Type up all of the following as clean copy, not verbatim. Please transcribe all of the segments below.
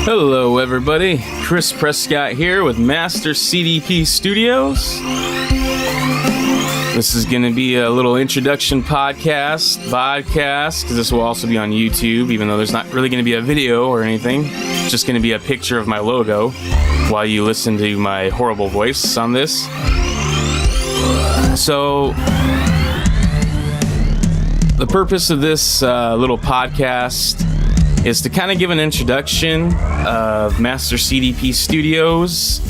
Hello everybody, Chris Prescott here with Master CDP Studios. This is going to be a little introduction podcast, because this will also be on YouTube, even though there's not really going to be a video or anything. It's just going to be a picture of my logo while you listen to my horrible voice on this. So, the purpose of this little podcast is to kind of give an introduction of Master CDP Studios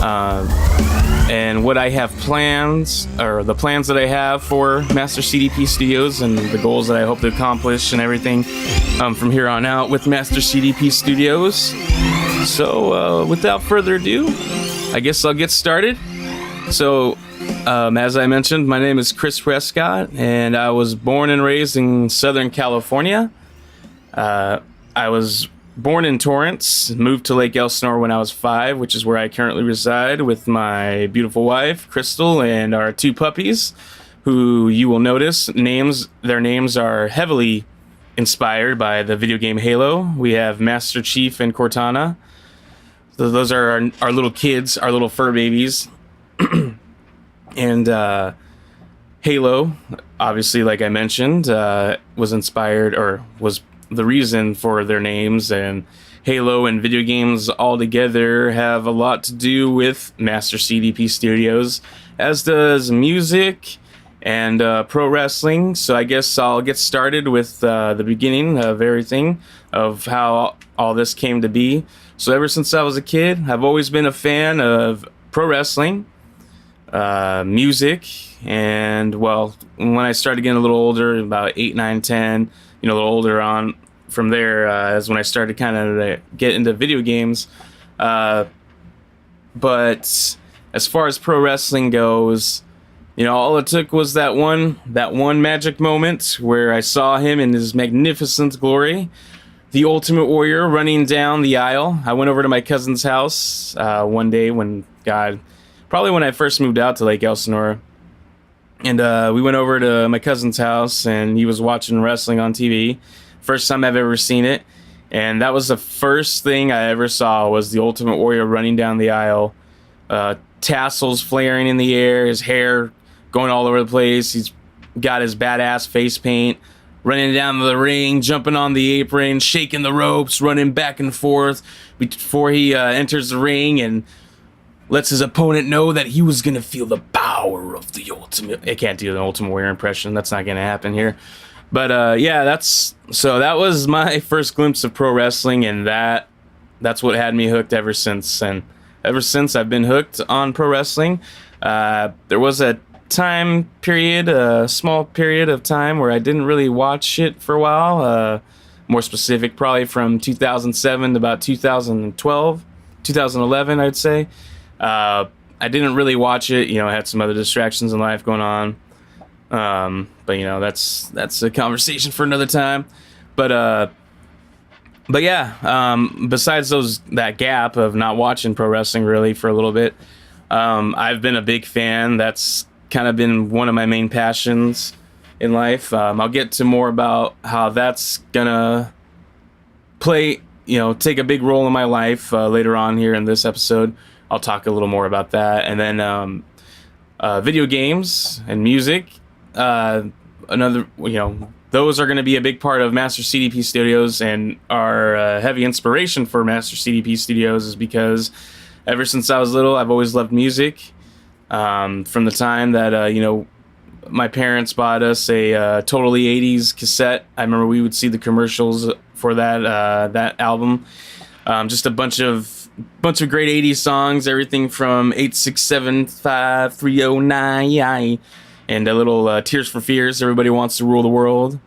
and what I have plans, or the plans that I have for Master CDP Studios and the goals that I hope to accomplish and everything from here on out with Master CDP Studios. So without further ado, I guess I'll get started. So as I mentioned, my name is Chris Prescott and I was born and raised in Southern California. I was born in Torrance, moved to Lake Elsinore when I was 5, which is where I currently reside with my beautiful wife, Crystal, and our 2 puppies, who you will notice their names are heavily inspired by the video game Halo. We have Master Chief and Cortana. So those are our little kids, our little fur babies. And Halo, obviously, like I mentioned, was inspired, or was the reason for their names, and Halo and video games all together have a lot to do with Master CDP Studios, as does music and pro wrestling. So I guess I'll get started with the beginning of everything, of how all this came to be. So ever since I was a kid, I've always been a fan of pro wrestling, music, and well, when I started getting a little older, about 8, 9, 10, a little older on from there, is when I started kind of get into video games. But as far as pro wrestling goes, all it took was that one magic moment where I saw him in his magnificent glory, the Ultimate Warrior, running down the aisle. I went over to my cousin's house one day probably when I first moved out to Lake Elsinore. And we went over to my cousin's house, and he was watching wrestling on TV. First time I've ever seen it. And that was the first thing I ever saw, was the Ultimate Warrior running down the aisle. Tassels flaring in the air, his hair going all over the place. He's got his badass face paint, running down the ring, jumping on the apron, shaking the ropes, running back and forth before he enters the ring and lets his opponent know that he was going to feel the power of the Ultimate. I can't do the Ultimate Warrior impression. That's not going to happen here. But that was my first glimpse of pro wrestling, and that's what had me hooked ever since. And ever since, I've been hooked on pro wrestling. There was a small period of time where I didn't really watch it for a while. More specific, probably from 2007 to about 2011, I'd say. I didn't really watch it. I had some other distractions in life going on. But that's a conversation for another time. But besides that gap of not watching pro wrestling really for a little bit, I've been a big fan. That's kind of been one of my main passions in life. I'll get to more about how that's gonna take a big role in my life later on here in this episode. I'll talk a little more about that. And then video games and music, those are going to be a big part of Master CDP Studios, and our heavy inspiration for Master CDP Studios is because ever since I was little, I've always loved music. From the time that, my parents bought us a totally 80s cassette. I remember we would see the commercials for that album. Just a bunch of great 80s songs, everything from 8675, 309, and a little Tears for Fears, Everybody Wants to Rule the World.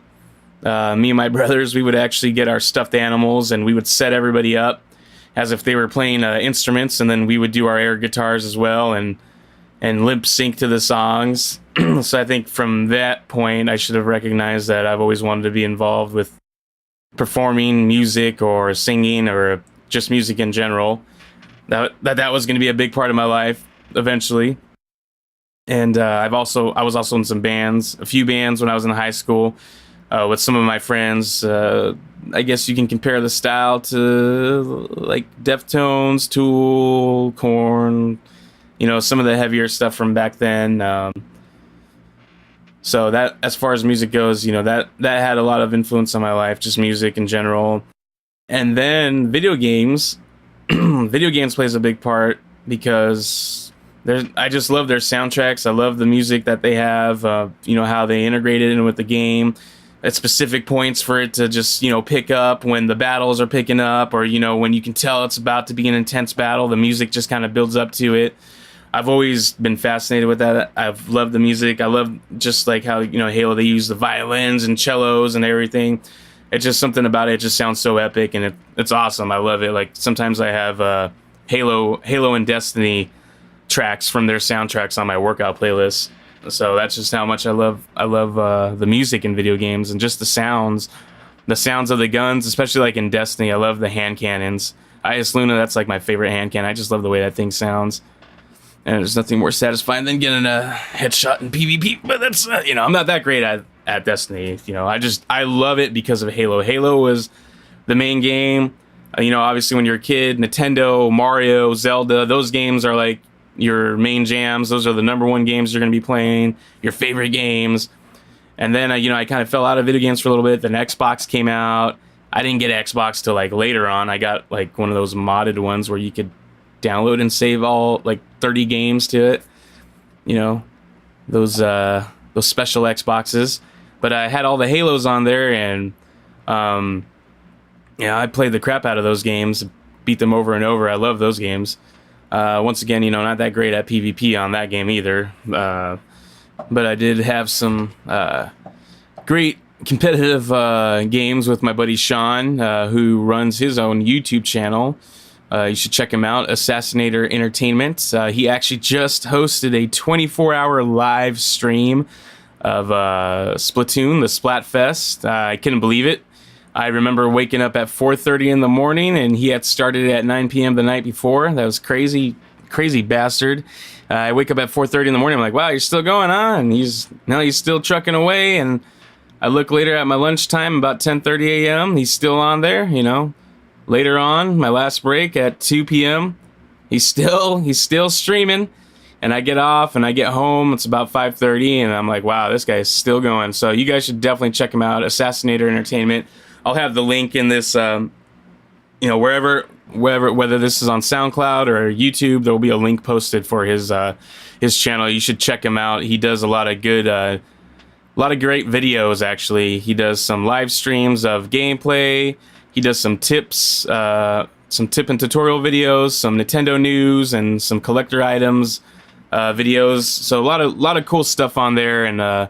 Me and my brothers, we would actually get our stuffed animals, and we would set everybody up as if they were playing instruments, and then we would do our air guitars as well, and lip sync to the songs. So I think from that point, I should have recognized that I've always wanted to be involved with performing music or singing or just music in general. That was going to be a big part of my life eventually. And I was also in some bands, a few bands when I was in high school, with some of my friends, I guess you can compare the style to like Deftones, Tool, Korn, some of the heavier stuff from back then. So that, as far as music goes, that had a lot of influence on my life, just music in general. And then video games. Video games plays a big part because I just love their soundtracks. I love the music that they have, how they integrate it in with the game at specific points for it to just, pick up when the battles are picking up, or, when you can tell it's about to be an intense battle, the music just kind of builds up to it. I've always been fascinated with that. I've loved the music. I love just like how, Halo, they use the violins and cellos and everything. It's just something about it. It just sounds so epic, and it's awesome. I love it. Like, sometimes I have Halo and Destiny tracks from their soundtracks on my workout playlist. So that's just how much I love the music in video games, and just the sounds of the guns, especially like in Destiny. I love the hand cannons. IS Luna, that's like my favorite hand cannon. I just love the way that thing sounds. And there's nothing more satisfying than getting a headshot in PvP. But that's, I'm not that great at Destiny. I love it because of Halo. Halo was the main game. Obviously when you're a kid, Nintendo, Mario, Zelda, those games are like your main jams. Those are the number one games you're going to be playing, your favorite games. And then, I kind of fell out of video games for a little bit. Then Xbox came out. I didn't get Xbox till like later on. I got like one of those modded ones where you could download and save all like 30 games to it, those special Xboxes. But I had all the Halos on there, and I played the crap out of those games, beat them over and over. I love those games. Once again, not that great at PvP on that game either, but I did have some great competitive games with my buddy Sean, who runs his own YouTube channel. You should check him out, Assassinator Entertainment. He actually just hosted a 24-hour live stream of Splatoon, the Splatfest. I couldn't believe it. I remember waking up at 4:30 in the morning, and he had started at 9 p.m. the night before. That was crazy, crazy bastard. I wake up at 4:30 in the morning. I'm like, wow, you're still going on? And he's still trucking away. And I look later at my lunchtime, about 10:30 a.m. He's still on there, Later on, my last break at 2 p.m., he's still streaming, and I get off and I get home. It's about 5:30, and I'm like, wow, this guy is still going. So you guys should definitely check him out, Assassinator Entertainment. I'll have the link in this, wherever, whether this is on SoundCloud or YouTube, there will be a link posted for his channel. You should check him out. He does a lot of good, a lot of great videos. Actually, he does some live streams of gameplay. He does some tips, some tip and tutorial videos, some Nintendo news, and some collector items videos. So a lot of cool stuff on there, and a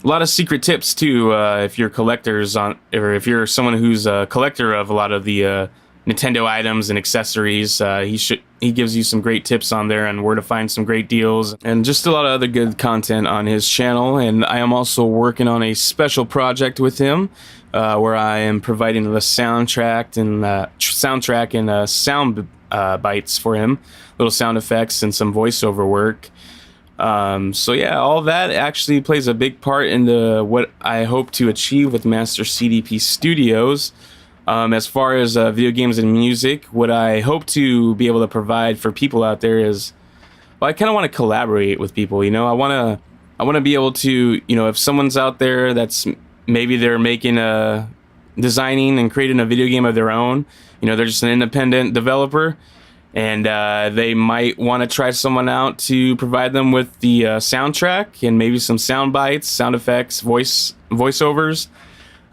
lot of secret tips too. If you're collectors or if you're someone who's a collector of a lot of the Nintendo items and accessories, he gives you some great tips on there on where to find some great deals, and just a lot of other good content on his channel. And I am also working on a special project with him, where I am providing the soundtrack and sound bites for him, little sound effects and some voiceover work. So yeah, all that actually plays a big part into what I hope to achieve with Master CDP Studios. As far as video games and music, what I hope to be able to provide for people out there is, well, I kind of want to collaborate with people. I want to be able to, if someone's out there that's maybe they're designing and creating a video game of their own, they're just an independent developer, and they might want to try someone out to provide them with the soundtrack and maybe some sound bites, sound effects, voiceovers.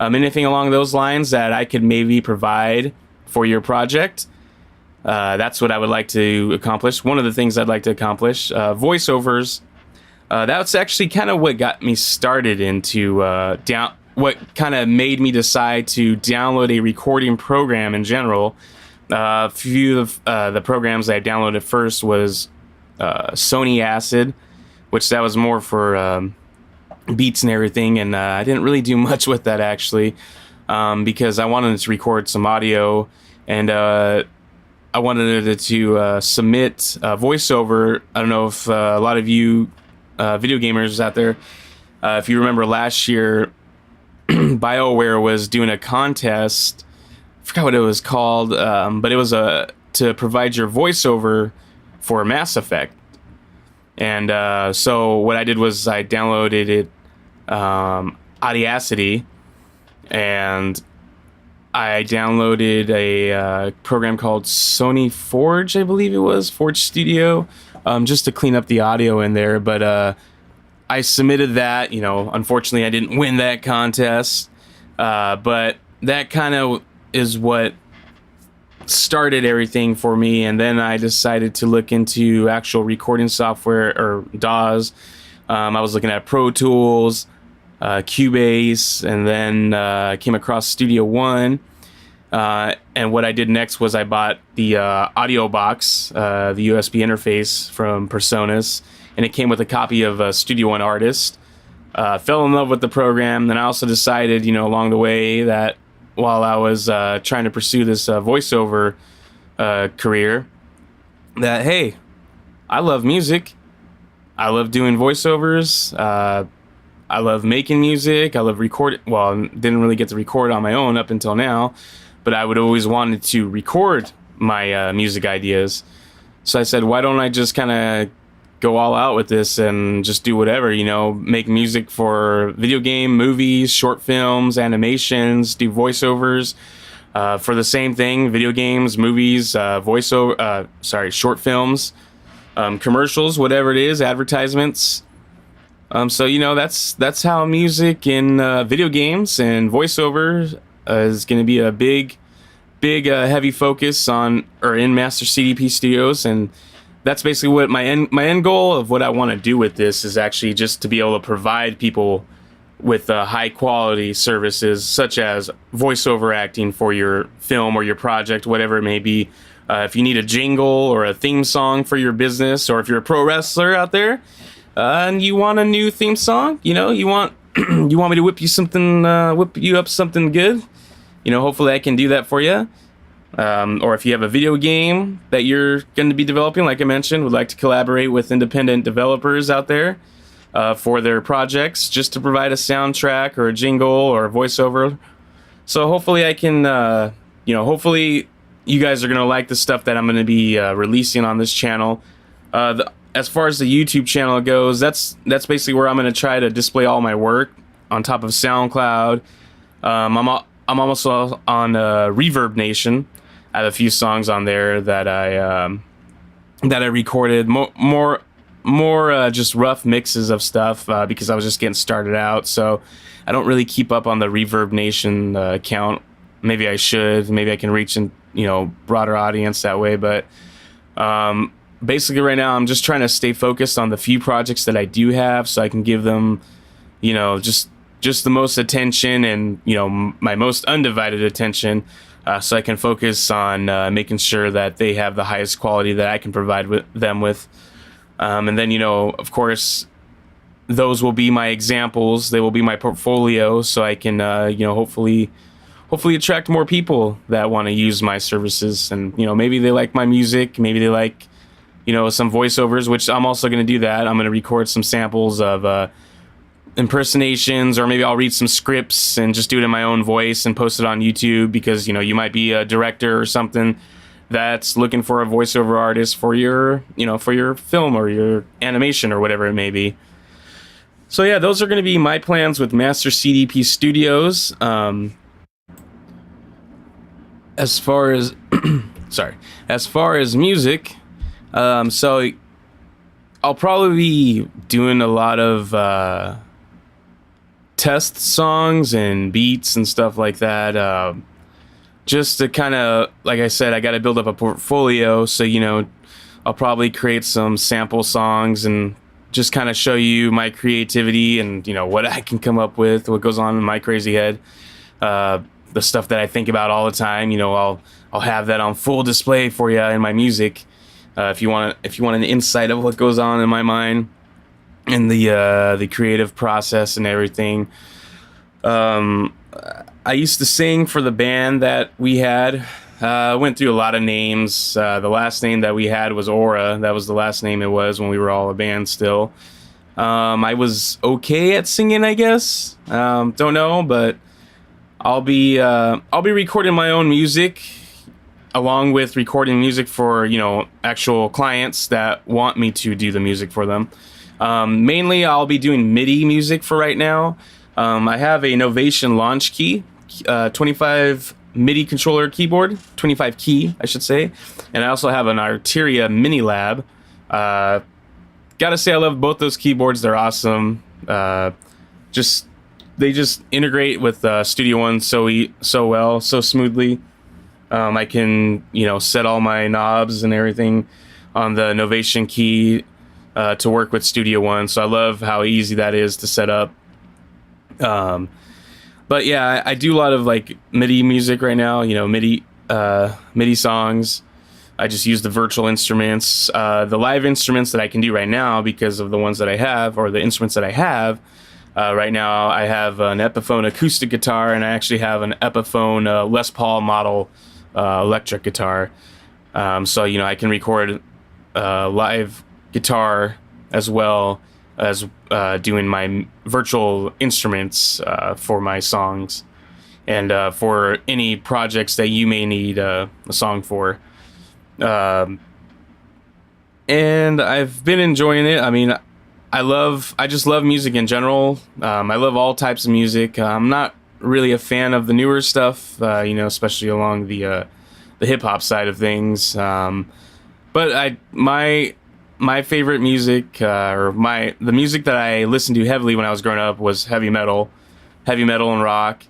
Anything along those lines that I could maybe provide for your project. That's what I would like to accomplish. One of the things I'd like to accomplish. Voiceovers. That's actually kind of what got me started into what kind of made me decide to download a recording program in general. A few of the programs I downloaded first was Sony Acid, which that was more for beats and everything, and I didn't really do much with that actually, because I wanted to record some audio, and I wanted to submit voiceover. I don't know if a lot of you video gamers out there, if you remember last year, BioWare was doing a contest. I forgot what it was called, but it was to provide your voiceover for Mass Effect. And so what I did was I downloaded it, Audacity, and I downloaded a program called Sony Forge, I believe it was, Forge Studio, just to clean up the audio in there. But I submitted that. Unfortunately, I didn't win that contest, but that kind of is what started everything for me. And then I decided to look into actual recording software, or DAWs. I was looking at Pro Tools, Cubase, and then I came across Studio One. And what I did next was I bought the audio box, the USB interface from Personas, and it came with a copy of Studio One Artist. Fell in love with the program. Then I also decided, along the way, that while I was trying to pursue this voiceover career, that, hey, I love music. I love doing voiceovers. I love making music. I love recording. Well, didn't really get to record on my own up until now, but I would always wanted to record my music ideas. So I said, why don't I just kind of go all out with this and just do whatever, make music for video game, movies, short films, animations, do voiceovers for the same thing, video games, movies, short films, commercials, whatever it is, advertisements. So that's how music in video games and voiceover is going to be a big heavy focus on, or in Master CDP Studios. And that's basically what my end goal of what I want to do with this is, actually just to be able to provide people with high quality services, such as voiceover acting for your film or your project, whatever it may be. If you need a jingle or a theme song for your business, or if you're a pro wrestler out there and you want a new theme song, you want you want me to whip you up something good, hopefully I can do that for you. Or if you have a video game that you're going to be developing, like I mentioned, would like to collaborate with independent developers out there for their projects, just to provide a soundtrack or a jingle or a voiceover. So hopefully I can, hopefully you guys are going to like the stuff that I'm going to be releasing on this channel. As far as the YouTube channel goes, that's basically where I'm going to try to display all my work on top of SoundCloud. I'm also on Reverb Nation. I have a few songs on there that I recorded, more just rough mixes of stuff because I was just getting started out. So I don't really keep up on the Reverb Nation account. Maybe I should. Maybe I can reach broader audience that way. But basically right now I'm just trying to stay focused on the few projects that I do have, so I can give them, just the most attention and my most undivided attention, so I can focus on making sure that they have the highest quality that I can provide them with. And then of course those will be my examples, they will be my portfolio, so I can hopefully attract more people that want to use my services. And maybe they like my music, maybe they like some voiceovers, which I'm also going to do that. I'm going to record some samples of impersonations, or maybe I'll read some scripts and just do it in my own voice and post it on YouTube, because you might be a director or something that's looking for a voiceover artist for your film or your animation or whatever it may be. So yeah, those are going to be my plans with Master CDP Studios. As far as music, so I'll probably be doing a lot of test songs and beats and stuff like that, just to kind of, like I said, I got to build up a portfolio. So I'll probably create some sample songs and just kind of show you my creativity and what I can come up with, what goes on in my crazy head, the stuff that I think about all the time. I'll have that on full display for you in my music, if you want an insight of what goes on in my mind and the creative process and everything. I used to sing for the band that we had. Went through a lot of names. The last name that we had was Aura. That was the last name it was when we were all a band still. I was okay at singing, I guess. Don't know, but I'll be recording my own music, along with recording music for, actual clients that want me to do the music for them. Mainly, I'll be doing MIDI music for right now. I have a Novation Launch Key, 25 MIDI controller keyboard, 25 key, I should say. And I also have an Arteria Mini Lab. Gotta say, I love both those keyboards. They're awesome. They just integrate with Studio One so well, so smoothly. I can, set all my knobs and everything on the Novation key to work with Studio One. So I love how easy that is to set up. But yeah, I do a lot of like MIDI music right now. MIDI songs. I just use the virtual instruments, the live instruments that I can do right now because of the ones that I have, or the instruments that I have. Right now, I have an Epiphone acoustic guitar, and I actually have an Epiphone Les Paul model electric guitar. So I can record live guitar as well as doing my virtual instruments for my songs, and for any projects that you may need a song for. And I've been enjoying it. I mean, I just love music in general. I love all types of music. I'm not really a fan of the newer stuff, especially along the hip hop side of things. But my favorite music, the music that I listened to heavily when I was growing up, was heavy metal and rock.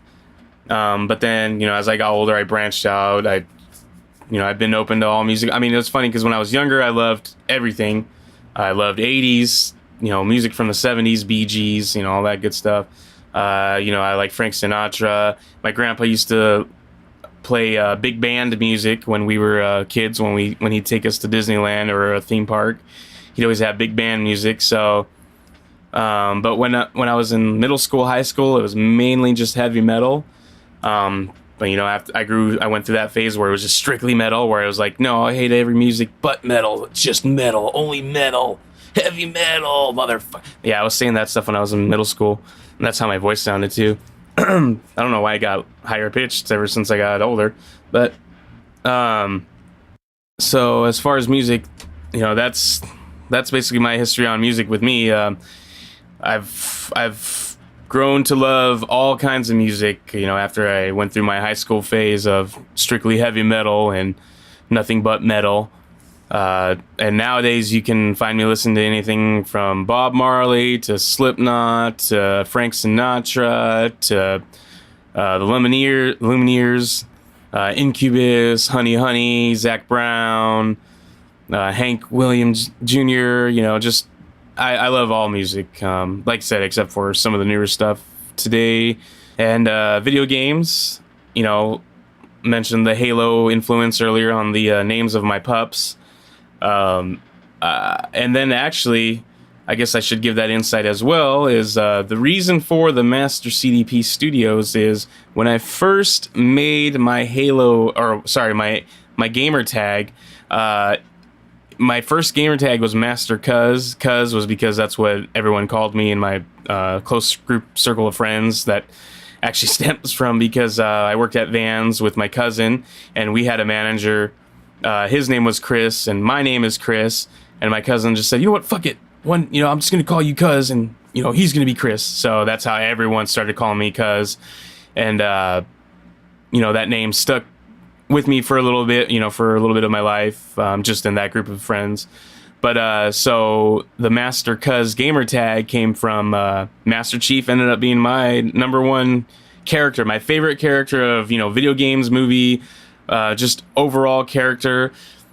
But then, as I got older, I branched out. I've been open to all music. I mean, it was funny because when I was younger, I loved everything. I loved 80s, music from the 70s, Bee Gees, all that good stuff. I like Frank Sinatra. My grandpa used to play big band music when we were kids, when he'd take us to Disneyland or a theme park. He'd always have big band music. So, but when I was in middle school, high school, it was mainly just heavy metal. But after I went through that phase where it was just strictly metal, where I was like, no, I hate every music but metal. It's just metal, only metal, heavy metal, motherfucker. Yeah, I was saying that stuff when I was in middle school, and that's how my voice sounded too. I don't know why I got higher pitched ever since I got older, but so as far as music, that's basically my history on music with me. I've grown to love all kinds of music, after I went through my high school phase of strictly heavy metal and nothing but metal. And nowadays you can find me listening to anything from Bob Marley to Slipknot to Frank Sinatra to the Lumineers, Incubus, Honey Honey, Zach Brown, Hank Williams Jr., I love all music, like I said, except for some of the newer stuff today. And video games, mentioned the Halo influence earlier on the names of my pups. And then actually, I guess I should give that insight as well, is the reason for the Master CDP Studios is when I first made my my gamer tag, my first gamer tag was Master Cuz. Cuz was because that's what everyone called me in my close group circle of friends. That actually stems from because I worked at Vans with my cousin, and we had a manager. His name was Chris, and my name is Chris. And my cousin just said, what, fuck it. I'm just going to call you Cuz, and, he's going to be Chris. So that's how everyone started calling me Cuz. And, that name stuck with me for a little bit, for a little bit of my life, just in that group of friends. But so the Master Cuz gamer tag came from Master Chief. Ended up being my number one character, my favorite character of video games, movie, just overall character,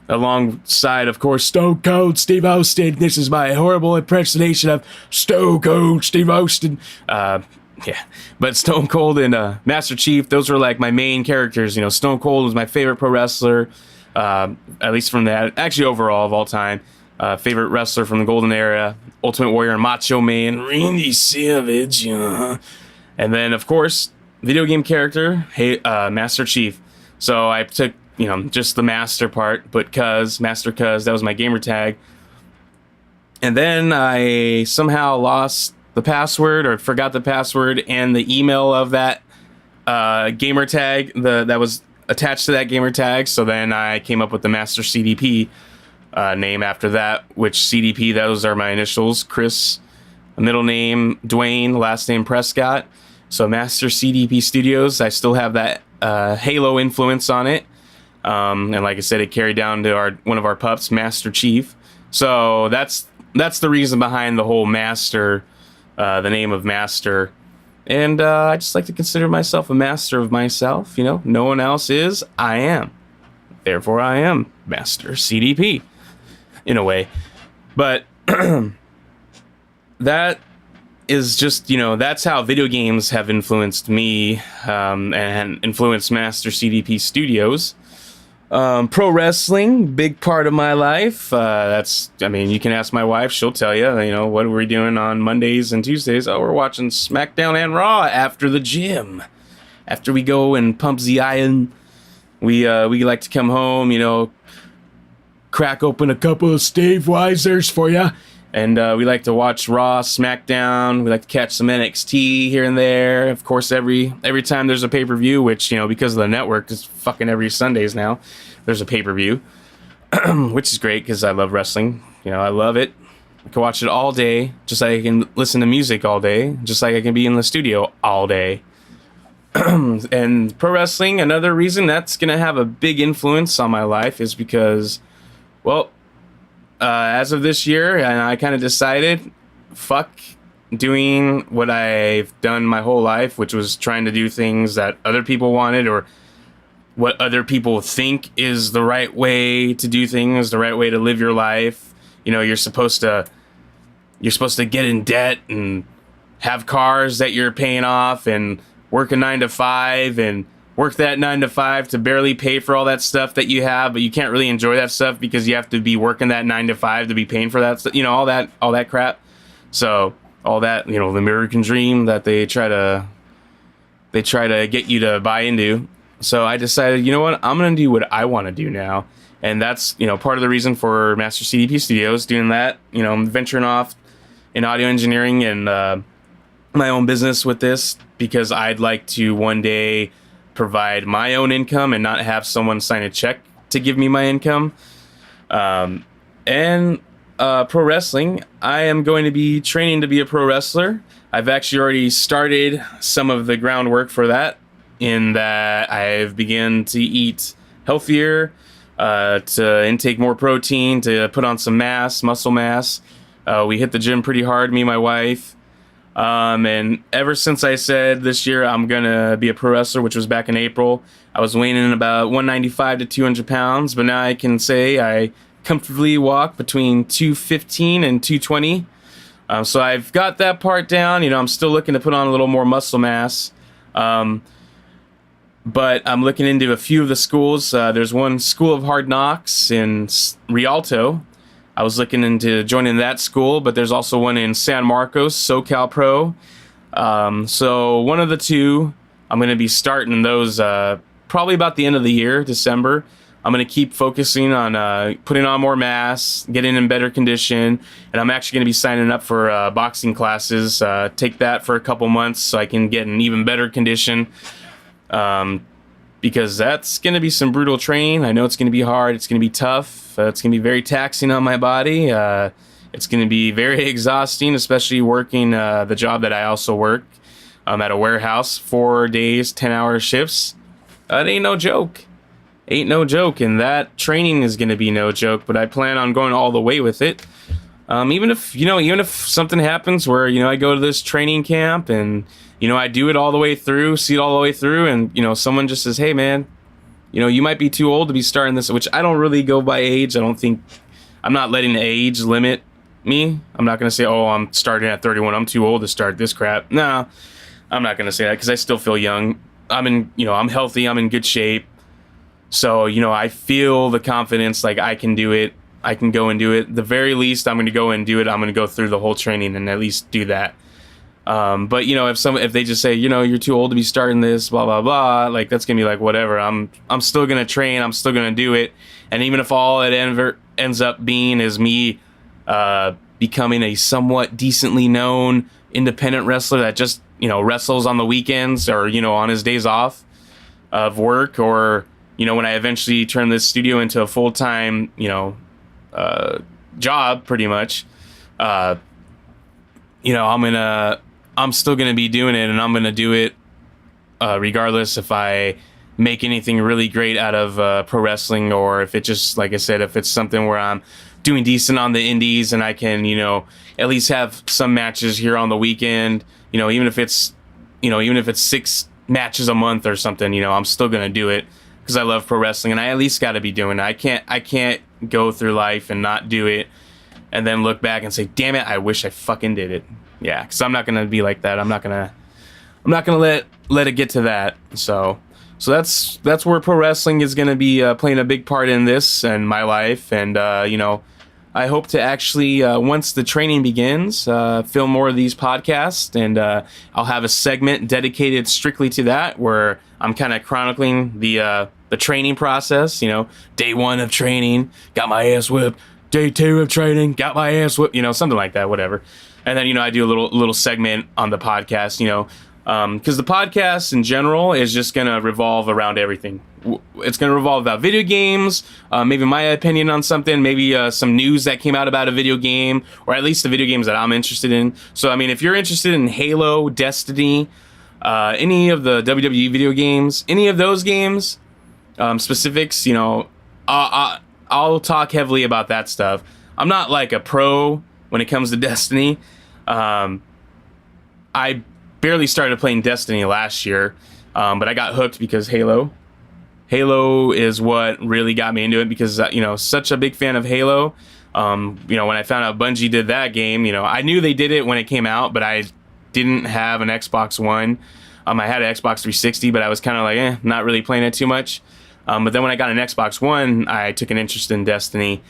alongside, of course, Stone Cold Steve Austin. This is my horrible impersonation of Stone Cold Steve Austin. Yeah, but Stone Cold and Master Chief, those were like my main characters. Stone Cold was my favorite pro wrestler, at least from that. Actually, overall of all time, favorite wrestler from the Golden Era, Ultimate Warrior, Macho Man, Randy Savage. And then, of course, video game character, Master Chief. So I took, just the Master part, but Master Cuz, that was my gamer tag. And then I somehow lost the password or forgot the password and the email of that gamer tag that was attached to that gamer tag. So then I came up with the Master CDP name after that, which CDP, those are my initials: Chris, middle name Dwayne, last name Prescott. So Master CDP Studios, I still have that Halo influence on it. And like I said, it carried down to one of our pups, Master Chief. So that's the reason behind the whole Master, the name of Master. And I just like to consider myself a master of myself. No one else is. I am. Therefore, I am Master CDP, in a way. But that is just, that's how video games have influenced me and influenced Master CDP Studios. Pro wrestling, big part of my life. You can ask my wife, she'll tell you, what are we doing on Mondays and Tuesdays? Oh, we're watching SmackDown and Raw after the gym. After we go and pump the iron, we like to come home, crack open a couple of Stave Weisers for you. And we like to watch Raw, SmackDown. We like to catch some NXT here and there. Of course, every time there's a pay-per-view, which, because of the network, it's fucking every Sundays now, there's a pay-per-view, which is great because I love wrestling. I love it. I can watch it all day, just like I can listen to music all day, just like I can be in the studio all day. And pro wrestling, another reason that's going to have a big influence on my life is because, well, as of this year, and I kind of decided, fuck doing what I've done my whole life, which was trying to do things that other people wanted or what other people think is the right way to do things, the right way to live your life. You're supposed to get in debt and have cars that you're paying off and work a 9 to 5 and work that 9 to 5 to barely pay for all that stuff that you have, but you can't really enjoy that stuff because you have to be working that 9 to 5 to be paying for that stuff, all that crap. So all that, the American dream that they try to get you to buy into. So I decided, what, I'm going to do what I want to do now. And that's, part of the reason for Master CDP Studios doing that. I'm venturing off in audio engineering and my own business with this because I'd like to one day provide my own income and not have someone sign a check to give me my income. And pro wrestling, I am going to be training to be a pro wrestler. I've actually already started some of the groundwork for that, in that I've begun to eat healthier, to intake more protein, to put on some muscle mass. We hit the gym pretty hard, me and my wife. And ever since I said this year I'm gonna be a pro wrestler, which was back in April, I was weighing in about 195 to 200 pounds, but now I can say I comfortably walk between 215 and 220. So I've got that part down. I'm still looking to put on a little more muscle mass. But I'm looking into a few of the schools. There's one School of Hard Knocks in Rialto. I was looking into joining that school, but there's also one in San Marcos, SoCal Pro. So one of the two, I'm going to be starting those probably about the end of the year, December. I'm going to keep focusing on putting on more mass, getting in better condition, and I'm actually going to be signing up for boxing classes. Take that for a couple months so I can get in even better condition. Because that's going to be some brutal training. I know it's going to be hard. It's going to be tough. It's going to be very taxing on my body. It's going to be very exhausting, especially working the job that I also work at a warehouse, 4 days, 10-hour shifts. It ain't no joke. And that training is going to be no joke, but I plan on going all the way with it. Even if something happens where, I go to this training camp and, I do it all the way through, see it all the way through, and, someone just says, hey, man, you might be too old to be starting this, which I don't really go by age. I'm not letting age limit me. I'm not going to say, oh, I'm starting at 31. I'm too old to start this crap. No, I'm not going to say that because I still feel young. I'm healthy. I'm in good shape. So, I feel the confidence, like I can do it. I can go and do it. The very least, I'm going to go and do it. I'm going to go through the whole training and at least do that. But if they just say, you're too old to be starting this, blah, blah, blah, like that's going to be like, whatever. I'm still going to train. I'm still going to do it. And even if all it ends up being is me, becoming a somewhat decently known independent wrestler that just, wrestles on the weekends or, on his days off of work, or, when I eventually turn this studio into a full-time, job pretty much, I'm still gonna be doing it, and I'm gonna do it regardless if I make anything really great out of pro wrestling, or if it just, like I said, if it's something where I'm doing decent on the indies and I can, at least have some matches here on the weekend, even if it's 6 matches a month or something, I'm still gonna do it because I love pro wrestling, and I at least got to be doing it. I can't go through life and not do it and then look back and say, damn it, I wish I fucking did it. Yeah, because I'm not gonna be like that. I'm not gonna let it get to that. So that's where pro wrestling is gonna be playing a big part in this and my life. And I hope to actually once the training begins, film more of these podcasts, and I'll have a segment dedicated strictly to that, where I'm kind of chronicling the training process. Day 1 of training, got my ass whipped. Day 2 of training, got my ass whipped. Something like that, whatever. And then, I do a little segment on the podcast, because the podcast in general is just going to revolve around everything. It's going to revolve about video games, maybe my opinion on something, maybe some news that came out about a video game, or at least the video games that I'm interested in. So, if you're interested in Halo, Destiny, any of the WWE video games, any of those games, specifics, I'll talk heavily about that stuff. I'm not like a pro when it comes to Destiny. I barely started playing Destiny last year, but I got hooked because Halo is what really got me into it, because such a big fan of Halo. When I found out Bungie did that game, I knew they did it when it came out, but I didn't have an Xbox One. I had an Xbox 360, but I was kind of like, not really playing it too much. But then when I got an Xbox One, I took an interest in Destiny,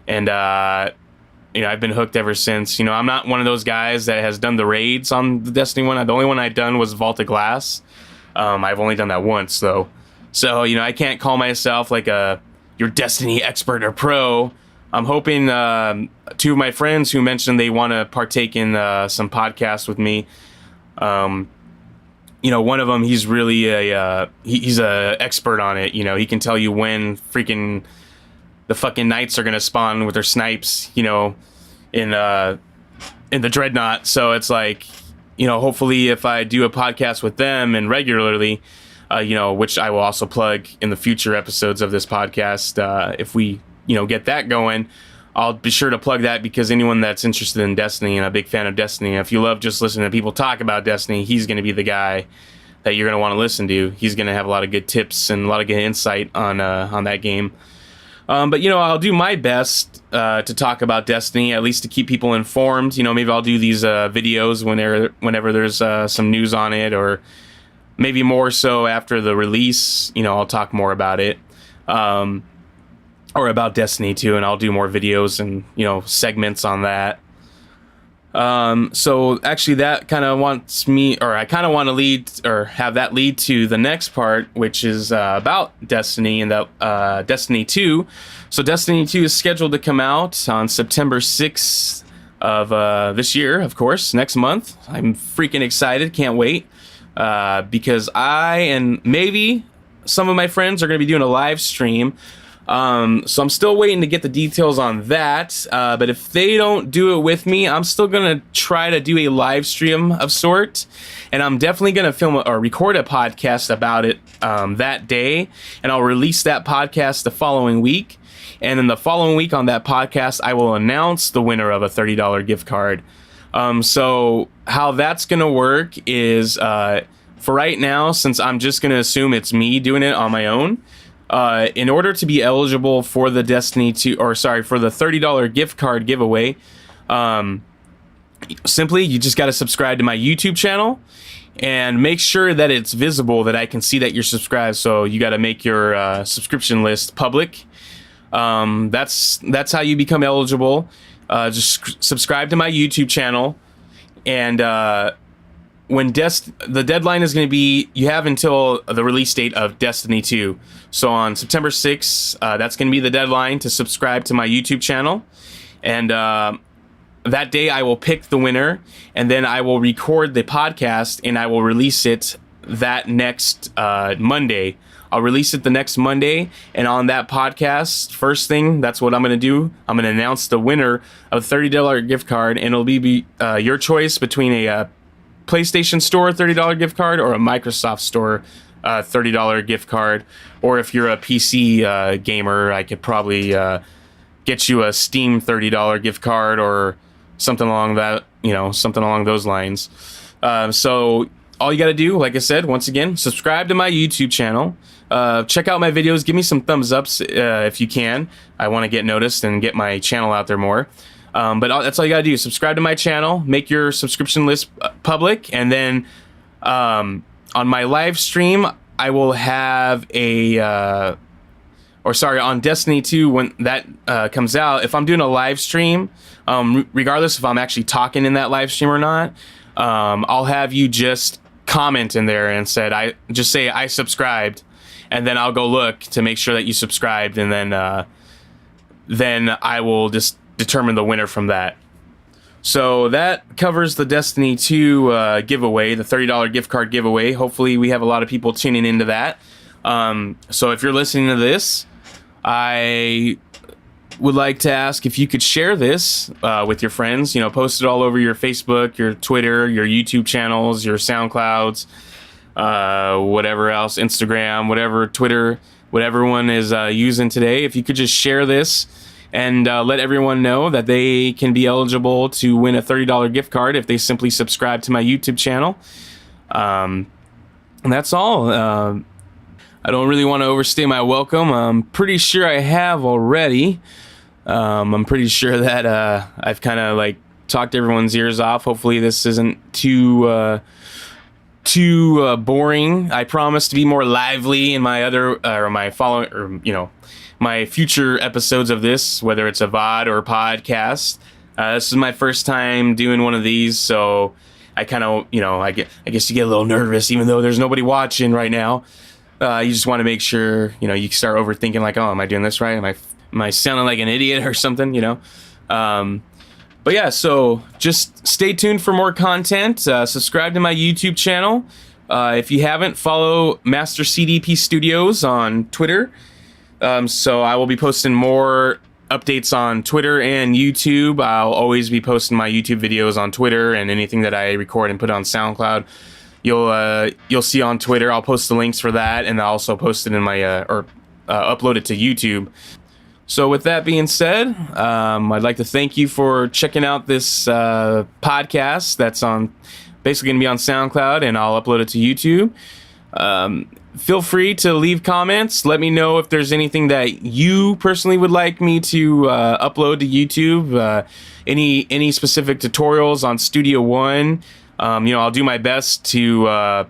and I've been hooked ever since. I'm not one of those guys that has done the raids on the Destiny one. The only one I'd done was Vault of Glass. I've only done that once, though. So, I can't call myself like your Destiny expert or pro. I'm hoping 2 of my friends who mentioned they want to partake in some podcasts with me. One of them, he's really he's a expert on it. He can tell you when freaking the fucking knights are gonna spawn with their snipes, in the Dreadnought. So it's like, hopefully if I do a podcast with them and regularly, which I will also plug in the future episodes of this podcast, if we, get that going, I'll be sure to plug that, because anyone that's interested in Destiny and a big fan of Destiny, if you love just listening to people talk about Destiny, he's going to be the guy that you're going to want to listen to. He's going to have a lot of good tips and a lot of good insight on that game. But, I'll do my best to talk about Destiny, at least to keep people informed. Maybe I'll do these videos whenever there's some news on it, or maybe more so after the release. I'll talk more about it. Or about Destiny 2, and I'll do more videos and, segments on that. So actually that kind of wants me, or I kind of want to lead, or have that lead to the next part, which is about Destiny and that Destiny 2. So Destiny 2 is scheduled to come out on September 6th of this year, of course, next month. I'm freaking excited, can't wait, because I and maybe some of my friends are going to be doing a live stream. So I'm still waiting to get the details on that, but if they don't do it with me, I'm still going to try to do a live stream of sort, and I'm definitely going to film or record a podcast about it that day, and I'll release that podcast the following week, and then the following week on that podcast, I will announce the winner of a $30 gift card. So how that's going to work is, for right now, since I'm just going to assume it's me doing it on my own, in order to be eligible for the Destiny 2, for the $30 gift card giveaway, simply you just got to subscribe to my YouTube channel and make sure that it's visible, that I can see that you're subscribed. So you got to make your subscription list public. That's how you become eligible. Just subscribe to my YouTube channel, and when the deadline is going to be, you have until the release date of Destiny 2. So on September 6th, that's going to be the deadline to subscribe to my YouTube channel. And that day I will pick the winner, and then I will record the podcast and I will release it that next Monday. I'll release it the next Monday, and on that podcast, first thing, that's what I'm going to do. I'm going to announce the winner of a $30 gift card, and it'll be your choice between a PlayStation Store $30 gift card or a Microsoft Store $30 gift card. Or if you're a PC gamer, I could probably get you a Steam $30 gift card or something along that, something along those lines. So all you got to do, like I said, once again, subscribe to my YouTube channel. Check out my videos. Give me some thumbs ups if you can. I want to get noticed and get my channel out there more. But that's all you got to do. Subscribe to my channel. Make your subscription list public. And then on my live stream, I will have on Destiny 2, when that comes out, if I'm doing a live stream, regardless if I'm actually talking in that live stream or not, I'll have you just comment in there and say I subscribed, and then I'll go look to make sure that you subscribed, and then I will just determine the winner from that. So that covers the Destiny 2 giveaway, the $30 gift card giveaway. Hopefully we have a lot of people tuning into that. So if you're listening to this, I would like to ask if you could share this with your friends. Post it all over your Facebook, your Twitter, your YouTube channels, your SoundClouds, whatever else, Instagram, whatever, Twitter, whatever one is using today. If you could just share this and let everyone know that they can be eligible to win a $30 gift card if they simply subscribe to my YouTube channel. And that's all. I don't really want to overstay my welcome. I'm pretty sure I have already. I'm pretty sure that I've kind of talked everyone's ears off. Hopefully this isn't too boring. I promise to be more lively in my other my future episodes of this, whether it's a VOD or a podcast. This is my first time doing one of these, so I kind of I guess you get a little nervous, even though there's nobody watching right now. You just want to make sure, you start overthinking oh, am I doing this right? Am I sounding like an idiot or something, But yeah, so just stay tuned for more content. Subscribe to my YouTube channel. If you haven't, follow Master CDP Studios on Twitter. So I will be posting more updates on Twitter and YouTube. I'll always be posting my YouTube videos on Twitter, and anything that I record and put on SoundCloud, you'll see on Twitter. I'll post the links for that, and I'll also post it in my upload it to YouTube. So with that being said, I'd like to thank you for checking out this podcast that's basically going to be on SoundCloud, and I'll upload it to YouTube. Feel free to leave comments. Let me know if there's anything that you personally would like me to upload to YouTube. Any specific tutorials on Studio One. I'll do my best to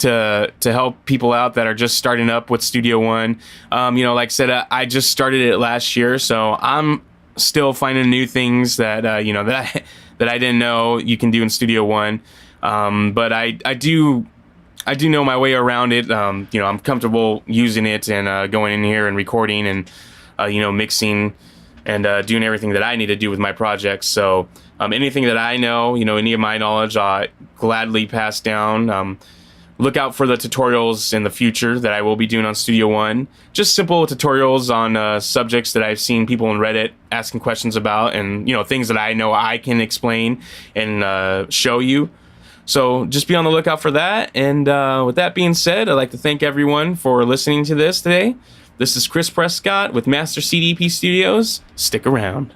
help people out that are just starting up with Studio One. Like I said, I just started it last year, so I'm still finding new things that that I didn't know you can do in Studio One. But I do know my way around it. I'm comfortable using it and going in here and recording and mixing and doing everything that I need to do with my projects. So anything that I know, any of my knowledge, I gladly pass down. Look out for the tutorials in the future that I will be doing on Studio One. Just simple tutorials on subjects that I've seen people on Reddit asking questions about, and things that I know I can explain and show you. So just be on the lookout for that. And with that being said, I'd like to thank everyone for listening to this today. This is Chris Prescott with Master CDP Studios. Stick around.